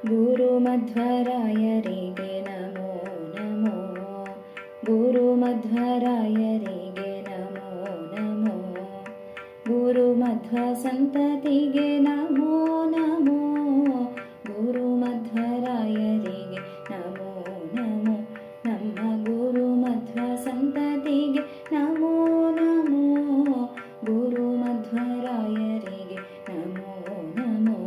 ಗುರುಮಧ್ವರಾಯರಿಗೆ ನಮೋ ನಮೋ. ಗುರುಮಧ್ವರಾಯರಿಗೆ ನಮೋ ನಮೋ. ಗುರುಮಧ್ವ ಸಂತತಿಗೆ ನಮೋ ನಮೋ. ಗುರುಮಧ್ವರಾಯರಿಗೆ ನಮೋ ನಮೋ. ನಮ್ಮ ಗುರುಮಧ್ವ ಸಂತತಿಗೆ ನಮೋ ನಮೋ. ಗುರುಮಧ್ವರಾಯರಿಗೆ ನಮೋ ನಮೋ.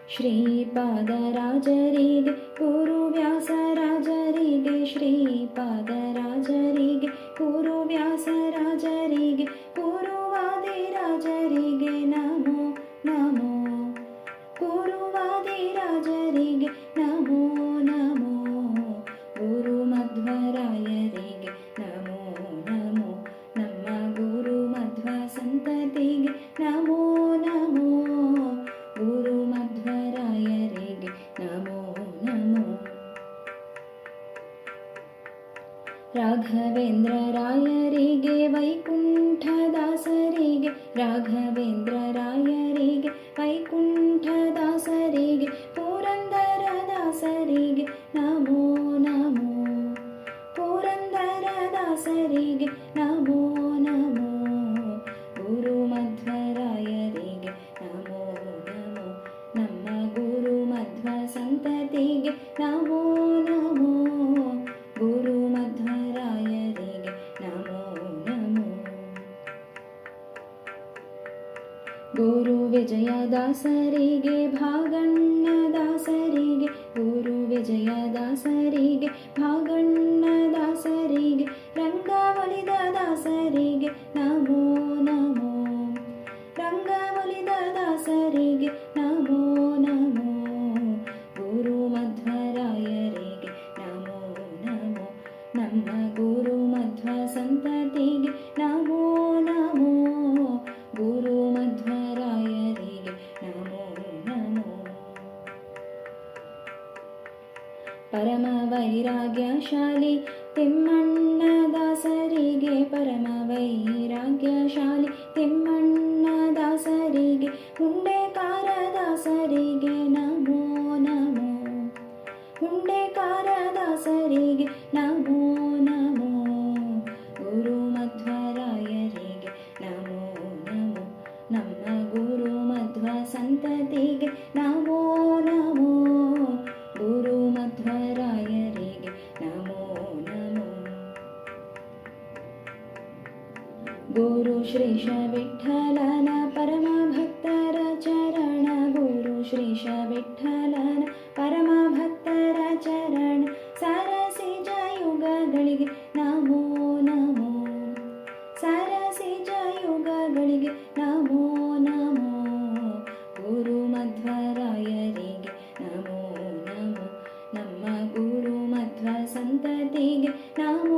ಶ್ರೀಪಾದರಾಜರಿಗೆ ಗುರುವ್ಯಾಸರಾಜರಿಗೆ. ಶ್ರೀಪಾದರಾಜರಿಗೆ ಗುರುವ್ಯಾಸರಾಜರಿಗೆ. ಗುರುವಾದಿರಾಜರಿಗೆ ನಮೋ ನಮೋ. ಗುರುವಾದಿರಾಜರಿಗೆ ನಮೋ ನಮೋ. ಗುರುಮಧ್ವರಾಯರಿಗೆ ನಮೋ ನಮೋ. ನಮ್ಮ ಗುರುಮಧ್ವ ಸಂತತಿಗೆ ನಮೋ ನಮೋ. ಗುರುಮಧ್ವರಾಯರಿಗೆ ನಮೋ ನಮೋ. ರಾಘವೇಂದ್ರರಾಯರಿಗೆ ವೈಕುಂಠದಾಸರಿಗೆ. ರಾಘವೇಂದ್ರರಾಯರಿಗೆ ವೈಕುಂಠದಾಸರಿಗೆ. ಪುರಂದರದಾಸರಿಗೆ ನಮೋ ನಮೋ. ಪುರಂದರದಾಸರಿಗೆ ನಮೋ ನಮೋ. ಗುರುಮಧ್ವರಾಯರಿಗೆ ನಮೋ ನಮೋ. ನಮ್ಮ ಗುರುಮಧ್ವ ಸಂತತಿಗೆ ನಮೋ ನಮೋ. ಗುರುಮಧ್ವರಾಯರಿಗೆ ನಮೋ ನಮೋ. ಗುರು ವಿಜಯದಾಸರಿಗೆ ಭಾಗಣ್ಣದಾಸರಿಗೆ. ಗುರು ವಿಜಯದಾಸರಿಗೆ ಭಾಗಣ್ಣದಾಸರಿಗೆ. ರಂಗವಲಿದ ದಾಸರಿಗೆ ನಮೋ ನಮೋ. ರಂಗವಲಿದ ದಾಸರಿಗೆ ನಮೋ ನಮೋ. ಗುರುಮಧ್ವರಾಯರಿಗೆ ನಮೋ ನಮೋ. ನಮ್ಮ ಗುರುಮಧ್ವ ಸಂತತಿಗೆ ನಮೋ ನಮೋ. ಗುರುಮಧ್ವರಾಯರಿಗೆ ನಮೋ ನಮೋ. ಪರಮ ವೈರಾಗ್ಯಶಾಲಿ ತಿಮ್ಮಣ್ಣದಾಸರಿಗೆ. ಪರಮ ವೈರಾಗ್ಯಶಾಲಿ ತಿಮ್ಮಣ್ಣದಾಸರಿಗೆ. ಹುಂಡೇಕಾರದಾಸರಿಗೆ ನಮೋ ನಮೋ. ಹುಂಡೇಕಾರದಾಸರಿಗೆ ನಮೋ ನಮೋ. ಗುರುಮಧ್ವರಾಯರಿಗೆ ನಮೋ ನಮೋ. ನಮ್ಮ ಗುರುಮಧ್ವ ಸಂತತಿಗೆ ನಮೋ ನಮೋ. ಗುರುಮಧ್ವರಾಯರಿಗೆ ನಮೋ ನಮೋ. ಗುರು ಶ್ರೀಶ ವಿಠ್ಠಲನ ಪರಮ ಭಕ್ತರ ಚರಣ. ಗುರು ಶ್ರೀಶ ವಿಠ್ಠಲನ ಪರಮ ಭಕ್ತರ ಚರಣ. ಸರಸಿಜ ಯುಗಗಳಿಗೆ ನಮೋ ನಮೋ. ಸರಸಿಜ ಯುಗಗಳಿಗೆ ನಮೋ ನಮೋ. ಗುರುಮಧ್ವರಾಯರಿಗೆ ನಮೋ ನಮೋ. ನಮ್ಮ ಗುರುಮಧ್ವ ಸಂತತಿಗೆ ನಮೋ